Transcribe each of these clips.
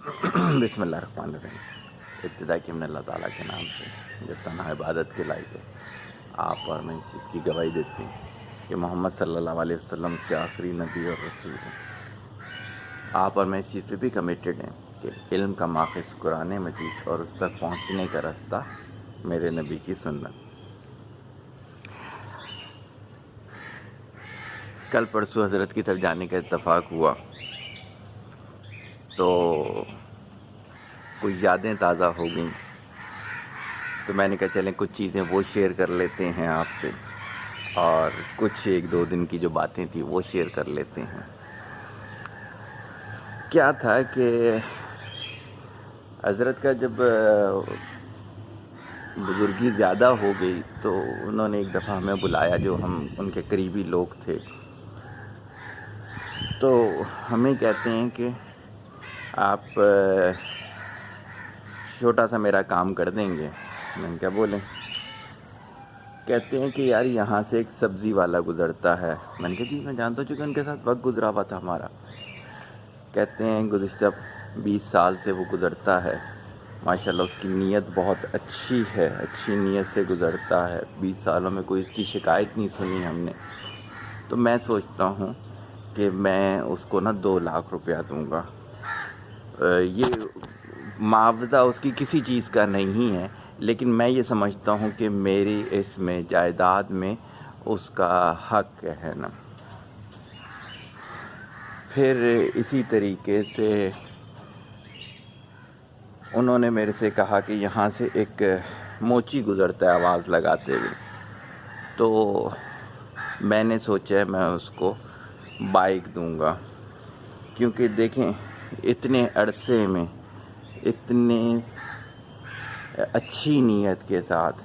بسم اللہ الرحمن الرحیم۔ ابتدا کی ہم نے اللہ تعالیٰ کے نام سے جو تنہا عبادت کے لائق ہے، آپ اور میں اس چیز کی گواہی دیتے ہیں کہ محمد صلی اللہ علیہ وسلم کے آخری نبی اور رسول ہیں۔ آپ اور میں اس چیز پہ بھی کمیٹڈ ہیں کہ علم کا ماخذ قرآن مجید اور اس تک پہنچنے کا راستہ میرے نبی کی سنت۔ کل پرسوں حضرت کی طرف جانے کا اتفاق ہوا تو کچھ یادیں تازہ ہو گئیں، تو میں نے کہا چلیں کچھ چیزیں وہ شیئر کر لیتے ہیں آپ سے، اور کچھ ایک دو دن کی جو باتیں تھیں وہ شیئر کر لیتے ہیں۔ کیا تھا کہ حضرت کا جب بزرگی زیادہ ہو گئی تو انہوں نے ایک دفعہ ہمیں بلایا، جو ہم ان کے قریبی لوگ تھے، تو ہمیں کہتے ہیں کہ آپ چھوٹا سا میرا کام کر دیں گے۔ میں نے کیا بولیں؟ کہتے ہیں کہ یار یہاں سے ایک سبزی والا گزرتا ہے۔ میں نے کہا جی میں جانتا ہوں، چونکہ ان کے ساتھ وقت گزرا ہوا تھا ہمارا۔ کہتے ہیں گزشتہ 20 سال سے وہ گزرتا ہے، ماشاءاللہ اس کی نیت بہت اچھی ہے، اچھی نیت سے گزرتا ہے، 20 سالوں میں کوئی اس کی شکایت نہیں سنی ہم نے۔ تو میں سوچتا ہوں کہ میں اس کو 2 لاکھ روپیہ دوں گا۔ یہ معاوضہ اس کی کسی چیز کا نہیں ہے، لیکن میں یہ سمجھتا ہوں کہ میری اس میں جائیداد میں اس کا حق ہے نا۔ پھر اسی طریقے سے انہوں نے میرے سے کہا کہ یہاں سے ایک موچی گزرتا ہے آواز لگاتے ہوئے، تو میں نے سوچا میں اس کو بائک دوں گا، کیونکہ دیکھیں اتنے عرصے میں اتنے اچھی نیت کے ساتھ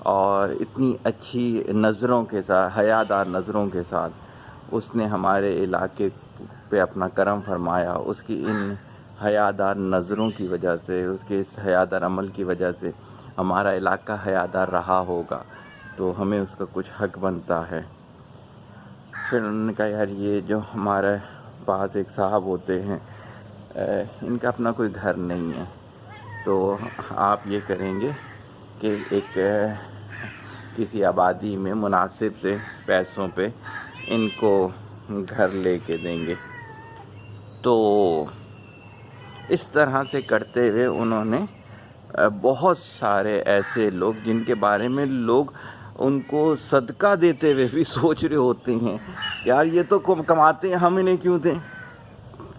اور اتنی اچھی نظروں کے ساتھ، حیادار نظروں کے ساتھ اس نے ہمارے علاقے پہ اپنا کرم فرمایا۔ اس کی ان حیادار نظروں کی وجہ سے، اس کے اس حیادار عمل کی وجہ سے ہمارا علاقہ حیادار رہا ہوگا، تو ہمیں اس کا کچھ حق بنتا ہے۔ پھر انہوں نے کہا یار یہ جو ہمارے پاس ایک صاحب ہوتے ہیں، ان کا اپنا کوئی گھر نہیں ہے، تو آپ یہ کریں گے کہ ایک کسی آبادی میں مناسب سے پیسوں پہ ان کو گھر لے کے دیں گے۔ تو اس طرح سے کرتے ہوئے انہوں نے بہت سارے ایسے لوگ جن کے بارے میں لوگ ان کو صدقہ دیتے ہوئے بھی سوچ رہے ہوتے ہیں یار یہ تو کماتے ہیں، ہم انہیں کیوں دیں۔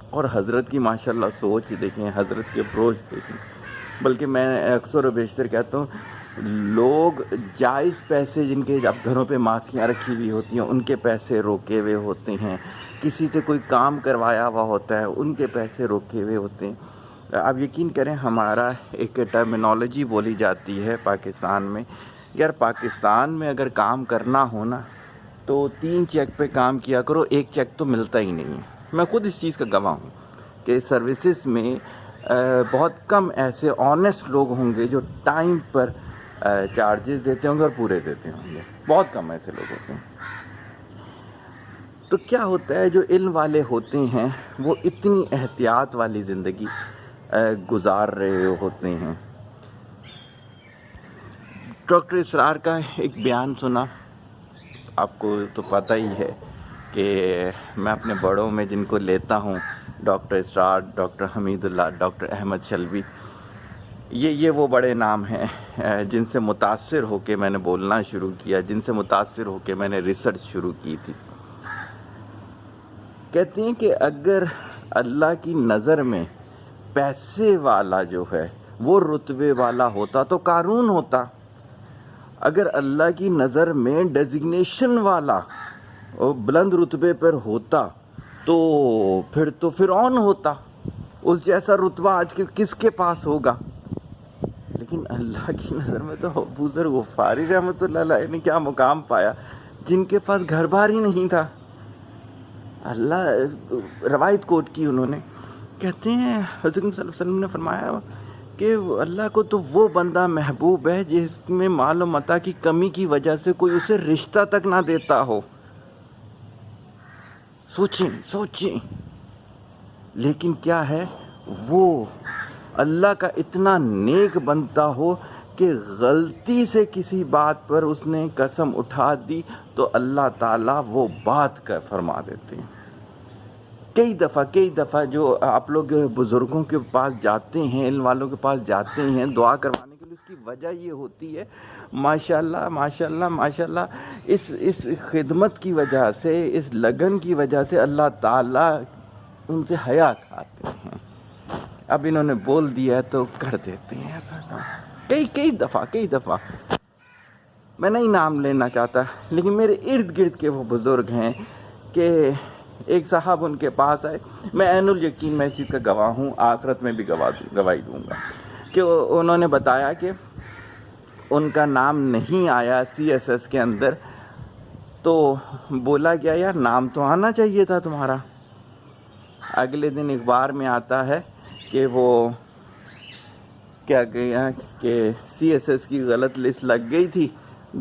اور حضرت کی ماشاءاللہ سوچ دیکھیں، حضرت کی اپروچ دیکھیں۔ بلکہ میں اکثر و بیشتر کہتا ہوں لوگ جائز پیسے جن کے اب گھروں پہ ماسکیاں رکھی ہوئی ہوتی ہیں ان کے پیسے روکے ہوئے ہوتے ہیں، کسی سے کوئی کام کروایا ہوا ہوتا ہے ان کے پیسے روکے ہوئے ہوتے ہیں۔ آپ یقین کریں ہمارا ایک ٹرمینالوجی بولی جاتی ہے پاکستان میں، یار پاکستان میں اگر کام کرنا ہو نا تو 3 چیک پہ کام کیا کرو، 1 چیک تو ملتا ہی نہیں ہے۔ میں خود اس چیز کا گواہ ہوں کہ سروسز میں بہت کم ایسے آنیسٹ لوگ ہوں گے جو ٹائم پر چارجز دیتے ہوں گے اور پورے دیتے ہوں گے، بہت کم ایسے لوگ ہوتے ہیں۔ تو کیا ہوتا ہے جو علم والے ہوتے ہیں وہ اتنی احتیاط والی زندگی گزار رہے ہوتے ہیں۔ ڈاکٹر اسرار کا ایک بیان سنا، آپ کو تو پتہ ہی ہے کہ میں اپنے بڑوں میں جن کو لیتا ہوں، ڈاکٹر اسرار، ڈاکٹر حمید اللہ، ڈاکٹر احمد شلبی، یہ وہ بڑے نام ہیں جن سے متاثر ہو کے میں نے بولنا شروع کیا، جن سے متاثر ہو کے میں نے ریسرچ شروع کی تھی۔ کہتے ہیں کہ اگر اللہ کی نظر میں پیسے والا جو ہے وہ رتبے والا ہوتا تو قارون ہوتا، اگر اللہ کی نظر میں ڈیزگنیشن والا بلند رتبے پر ہوتا تو پھر تو فرعون ہوتا۔ اس جیسا رتبہ آج کس کے پاس ہوگا؟ لیکن اللہ کی نظر میں تو ابو ذر غفاری رحمۃ اللہ علیہ نے کیا مقام پایا جن کے پاس گھر بار ہی نہیں تھا۔ اللہ روایت کوٹ کی انہوں نے، کہتے ہیں حضرت صلی اللہ علیہ وسلم نے فرمایا کہ اللہ کو تو وہ بندہ محبوب ہے جس میں مال و متاع کی کمی کی وجہ سے کوئی اسے رشتہ تک نہ دیتا ہو۔ سوچیں۔ لیکن کیا ہے، وہ اللہ کا اتنا نیک بنتا ہو کہ غلطی سے کسی بات پر اس نے قسم اٹھا دی تو اللہ تعالیٰ وہ بات کر فرما دیتے ہیں۔ کئی دفعہ جو آپ لوگ بزرگوں کے پاس جاتے ہیں، علم والوں کے پاس جاتے ہیں دعا کروانے کے لیے، اس کی وجہ یہ ہوتی ہے ماشاءاللہ اس خدمت کی وجہ سے، اس لگن کی وجہ سے اللہ تعالیٰ ان سے حیا کھاتے ہیں۔ اب انہوں نے بول دیا تو کر دیتے ہیں ایسا کام۔ کئی دفعہ میں نہیں نام لینا چاہتا، لیکن میرے ارد گرد کے وہ بزرگ ہیں کہ ایک صاحب ان کے پاس آئے، میں عین الیقین میں اس چیز کا گواہ ہوں، آخرت میں بھی گواہی دوں گا، کہ انہوں نے بتایا کہ ان کا نام نہیں آیا CSS کے اندر، تو بولا گیا یار نام تو آنا چاہیے تھا تمہارا۔ اگلے دن اخبار میں آتا ہے کہ وہ کیا گیا کہ CSS کی غلط لسٹ لگ گئی تھی،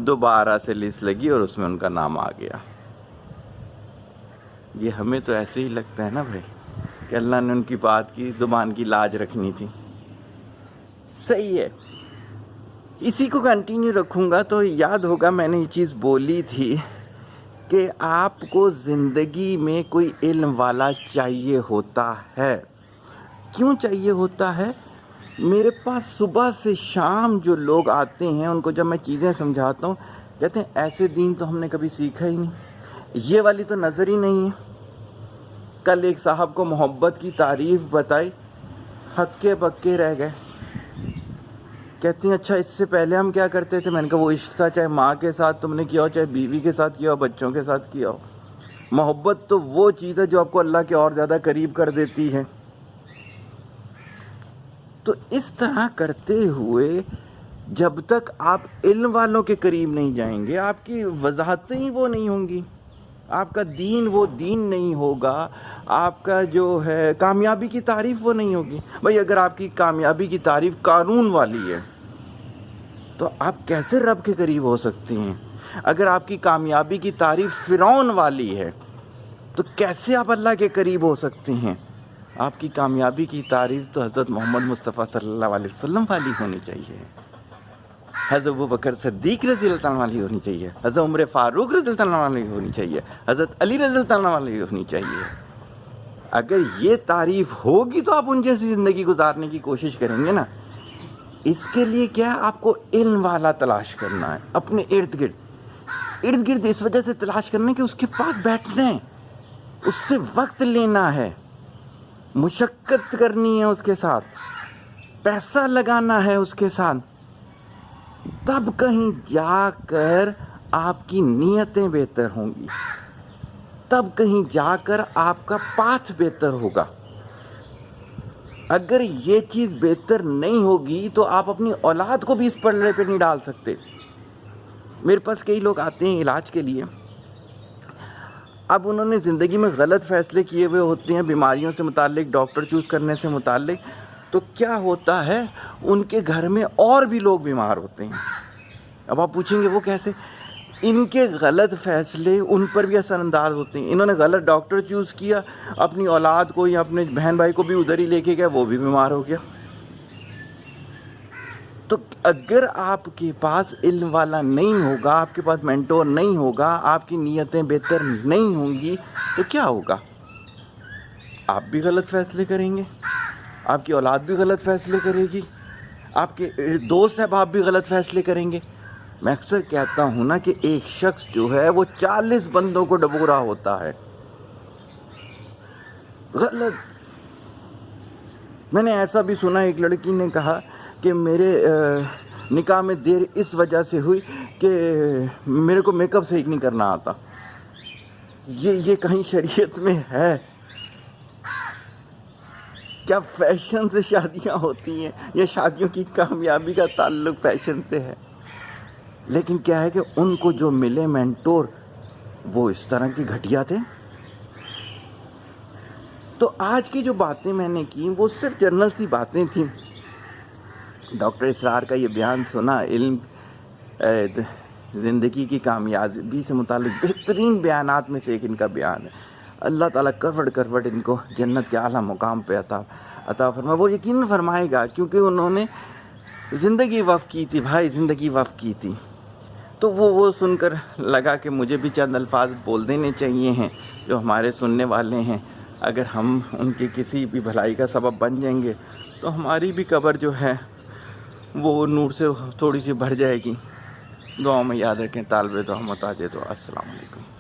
دوبارہ سے لسٹ لگی اور اس میں ان کا نام آ گیا۔ یہ ہمیں تو ایسے ہی لگتا ہے نا بھائی کہ اللہ نے ان کی بات کی، زبان کی لاج رکھنی تھی۔ صحیح ہے، اسی کو کنٹینیو رکھوں گا تو یاد ہوگا میں نے یہ چیز بولی تھی کہ آپ کو زندگی میں کوئی علم والا چاہیے ہوتا ہے۔ کیوں چاہیے ہوتا ہے؟ میرے پاس صبح سے شام جو لوگ آتے ہیں ان کو جب میں چیزیں سمجھاتا ہوں کہتے ہیں ایسے دین تو ہم نے کبھی سیکھا ہی نہیں، یہ والی تو نظر ہی نہیں ہے۔ کل ایک صاحب کو محبت کی تعریف بتائی، ہکے بکے رہ گئے، کہتے ہیں اچھا اس سے پہلے ہم کیا کرتے تھے؟ میں نے کہا وہ عشق تھا، چاہے ماں کے ساتھ تم نے کیا ہو، چاہے بیوی کے ساتھ کیا ہو، بچوں کے ساتھ کیا ہو۔ محبت تو وہ چیز ہے جو آپ کو اللہ کے اور زیادہ قریب کر دیتی ہے۔ تو اس طرح کرتے ہوئے جب تک آپ علم والوں کے قریب نہیں جائیں گے، آپ کی وضاحتیں ہی وہ نہیں ہوں گی، آپ کا دین وہ دین نہیں ہوگا، آپ کا جو ہے کامیابی کی تعریف وہ نہیں ہوگی۔ بھائی اگر آپ کی کامیابی کی تعریف قارون والی ہے تو آپ کیسے رب کے قریب ہو سکتے ہیں؟ اگر آپ کی کامیابی کی تعریف فرعون والی ہے تو کیسے آپ اللہ کے قریب ہو سکتے ہیں؟ آپ کی کامیابی کی تعریف تو حضرت محمد مصطفیٰ صلی اللہ علیہ وسلم والی ہونی چاہیے، حضرت ابوبکر صدیق رضی اللہ عنہ والی ہونی چاہیے، حضرت عمر فاروق رضی اللہ عنہ والی ہونی چاہیے، حضرت علی رضی اللہ عنہ والی ہونی چاہیے۔ اگر یہ تعریف ہوگی تو آپ ان جیسی زندگی گزارنے کی کوشش کریں گے نا۔ اس کے لیے کیا ہے؟ آپ کو علم والا تلاش کرنا ہے اپنے ارد گرد اس وجہ سے تلاش کرنا ہے کہ اس کے پاس بیٹھنا ہے، اس سے وقت لینا ہے، مشقت کرنی ہے اس کے ساتھ، پیسہ لگانا ہے اس کے ساتھ، تب کہیں جا کر آپ کی نیتیں بہتر ہوں گی، تب کہیں جا کر آپ کا پاتھ بہتر ہوگا۔ اگر یہ چیز بہتر نہیں ہوگی تو آپ اپنی اولاد کو بھی اس پلڑے پہ نہیں ڈال سکتے۔ میرے پاس کئی لوگ آتے ہیں علاج کے لیے، اب انہوں نے زندگی میں غلط فیصلے کیے ہوئے ہوتے ہیں بیماریوں سے متعلق، ڈاکٹر چوز کرنے سے متعلق، تو کیا ہوتا ہے ان کے گھر میں اور بھی لوگ بیمار ہوتے ہیں۔ اب آپ پوچھیں گے وہ کیسے؟ ان کے غلط فیصلے ان پر بھی اثر انداز ہوتے ہیں۔ انہوں نے غلط ڈاکٹر چوز کیا، اپنی اولاد کو یا اپنے بہن بھائی کو بھی ادھر ہی لے کے گیا، وہ بھی بیمار ہو گیا۔ تو اگر آپ کے پاس علم والا نہیں ہوگا، آپ کے پاس مینٹور نہیں ہوگا، آپ کی نیتیں بہتر نہیں ہوں گی تو کیا ہوگا؟ آپ بھی غلط فیصلے کریں گے، آپ کی اولاد بھی غلط فیصلے کرے گی، آپ کے دوست احباب بھی غلط فیصلے کریں گے۔ میں اکثر کہتا ہوں نا کہ ایک شخص جو ہے وہ 40 بندوں کو ڈبو رہا ہوتا ہے، غلط۔ میں نے ایسا بھی سنا، ایک لڑکی نے کہا کہ میرے نکاح میں دیر اس وجہ سے ہوئی کہ میرے کو میک اپ صحیح نہیں کرنا آتا۔ یہ کہیں شریعت میں ہے؟ کیا فیشن سے شادیاں ہوتی ہیں یا شادیوں کی کامیابی کا تعلق فیشن سے ہے؟ لیکن کیا ہے کہ ان کو جو ملے مینٹور وہ اس طرح کی گھٹیا تھے۔ تو آج کی جو باتیں میں نے کی وہ صرف جنرل سی باتیں تھیں۔ ڈاکٹر اسرار کا یہ بیان سنا، علم زندگی کی کامیابی سے متعلق بہترین بیانات میں سے ایک ان کا بیان ہے۔ اللہ تعالیٰ کروڑ ان کو جنت کے اعلیٰ مقام پہ عطا عطا فرمائے. وہ یقیناً فرمائے گا کیونکہ انہوں نے زندگی وقف کی تھی بھائی، زندگی وقف کی تھی. تو وہ سن کر لگا کہ مجھے بھی چند الفاظ بول دینے چاہیے ہیں جو ہمارے سننے والے ہیں. اگر ہم ان کی کسی بھی بھلائی کا سبب بن جائیں گے تو ہماری بھی قبر جو ہے وہ نور سے تھوڑی سی بھر جائے گی. دعاؤں میں یاد رکھیں. طالب دعا محتاج دعا. السلام علیکم.